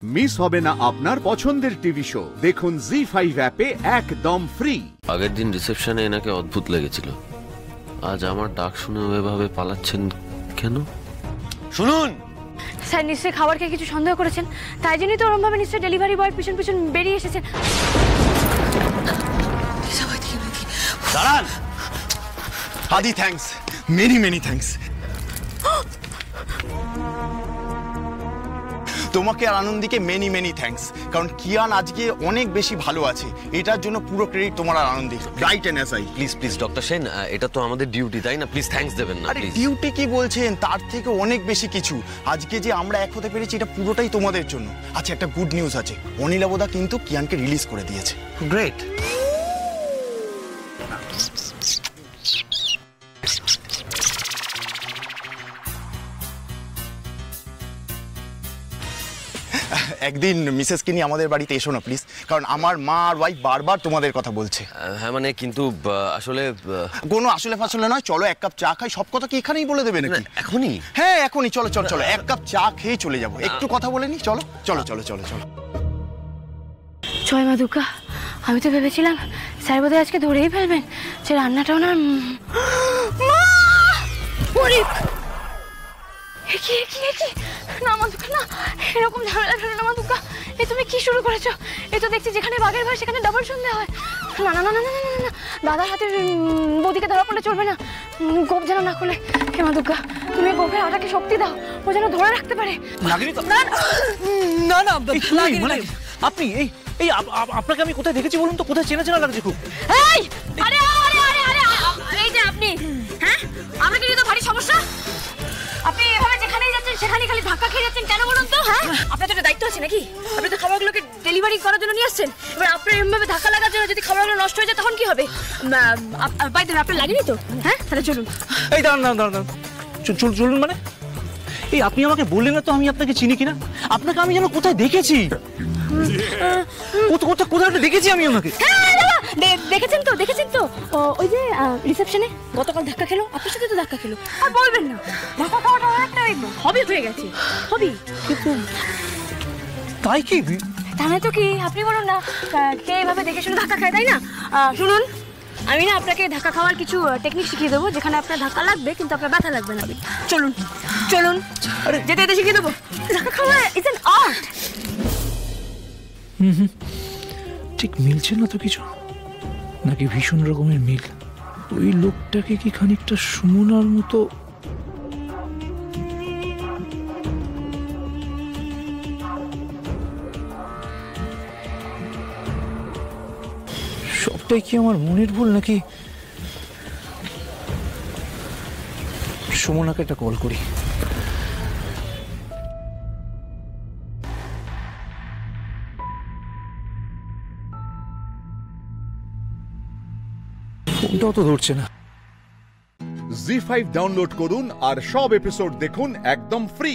Miss হবে না আপনার পছন্দের টিভি শো। দেখুন জি5 অ্যাপে একদম ফ্রি। আগের দিন রিসেপশনে এনাকে অদ্ভুত লেগেছিল, আজ আমার ডাক শুনে এভাবে পালাচ্ছেন কেন? শুনুন স্যার, নিশ্চয়ই খাবার খেয়ে কিছু সন্দেহ করেছেন, তাই জন্যই তো ওরকম ভাবে নিশ্চয়ই ডেলিভারি বয় পিছন পিছন বেরিয়ে এসেছেন। দাঁড়ান। আদি, থ্যাঙ্কস, মেনি মেনি থ্যাঙ্কস। তোমাকে আর আনন্দীকে মেনি মেনি থ্যাঙ্কস, কারণ কিয়ান আজকে অনেক বেশি ভালো আছে, এটার জন্য পুরো ক্রেডিট তোমার আর Anandi. Right and SI. Please please doctor Sen, এটা তো আমাদের ডিউটি, তাই না? প্লিজ থ্যাঙ্কস দেবেন না আরে প্লিজ। ডিউটি কি বলছেন, তার থেকে অনেক বেশি কিছু। আজকে যে আমরা এক হতে পেরেছি এটা পুরোটাই তোমাদের জন্য। আচ্ছা, একটা গুড নিউজ আছে, অনিলাবদা কিন্তু কিয়ানকে রিলিজ করে দিয়েছে। গ্রেট। একদিন মিসেসকে নিয়ে আমাদের বাড়িতে এসো না প্লিজ, কারণ আমার মা আর ওয়াইফ বারবার তোমাদের কথা বলছে। হ্যাঁ মানে কিন্তু আসলে কোনো আসলে ফাসলে নয়, চলো এক কাপ চা খাই। সব কথা কি এখানেই বলে দেবে নাকি? এখনই? হ্যাঁ এখনই, চলো চলো চলো, এক কাপ চা খেয়ে চলে যাবো। একটু কথা বলে নি, চলো চলো চলো চলো চলো। জয় মা দুর্গা, আমি তো ভেবেছিলাম স্যার বোধহয় আজকে ধরেই ফেলবেন যে রান্নাটা ওনার। না মা দুর্গা, না, এরকম ঝামেলা ফেলো না মা দুর্গা। এ তুমি কি শুরু করেছো? এ তো দেখছি যেখানে বাঘের ভয় সেখানে ডবল সন্দেহ হয়। না না না না না না না, দাদার হাতে বৌদিকে ধরা পড়লে চলবে না। গোপ যেন না খোলে। হে মা দুর্গা, তুমি গোপের আটাকে শক্তি দাও, ও যেন ধরে রাখতে পারে। না না মানে আপনি এই আপনাকে আমি কোথায় দেখেছি বলুন তো? কোথায় চেনা চেনা লাগছে খুব। এই আরে আরে আরে আরে, এই যে আপনি, হ্যাঁ আপনাকে তো ভারী সমস্যা। আপনি এভাবে যেখানেই যাচ্ছেন সেখানেই খালি ধাক্কা খেয়ে যাচ্ছেন কেন বলুন তো? হ্যাঁ, আপনার তো একটা দায়িত্ব আছে নাকি? আপনি তো খাবারগুলোকে ডেলিভারি করার জন্য নিয়ে আসছেন, এবার আপনার এমভাবে ধাক্কা লাগার জন্য যদি খাবারগুলো নষ্ট হয়ে যায় তখন কি হবে? বাইরে আপনার লাগেনি তো? হ্যাঁ, তাহলে চলুন। এই দাঁড়ান দাঁড়ান দাঁড়ান, চলুন মানে? এই আপনি আমাকে বললেন না তো আমি আপনাকে চিনি কিনা? আপনাকে আমি যেন কোথায় দেখেছি, কোথায় দেখেছি আমি আপনাকে। দেখেছেন তো, দেখেছেন তো, ওই যে রিসেপশনে গতকাল ধাক্কা খেলো, আপনার সাথে তো ধাক্কা খেলো। আর বলবেন না, ধাক্কা খাওয়াটা একটা হবি হয়ে গেছে, হবি। তাই কি? তাহলে তো কি, আপনি বলুন না, কে এভাবে দেখে শুনে ধাক্কা খায়, তাই না? শুনুন, আমি না আপনাকে ধাক্কা খাওয়ার কিছু টেকনিক শিখিয়ে দেবো, যেখানে আপনার ধাক্কা লাগবে কিন্তু আপনার ব্যথা লাগবে না। চলুন চলুন, যেতে যেতে শিখিয়ে দেবো। ধাক্কা খাওয়া ইজ অ্যান আর্ট। ঠিক মিলছে না তো কিছু, নাকি ভীষণ রকমের মিল? ওই লোকটাকে কি খানিকটা সুমনার মতো? সবটাই কি আমার মনের ভুল নাকি? সুমনাকে একটা কল করি। ফোনটাও তো ধরছে না। জি5 ডাউনলোড করুন আর সব এপিসোড দেখুন একদম ফ্রি।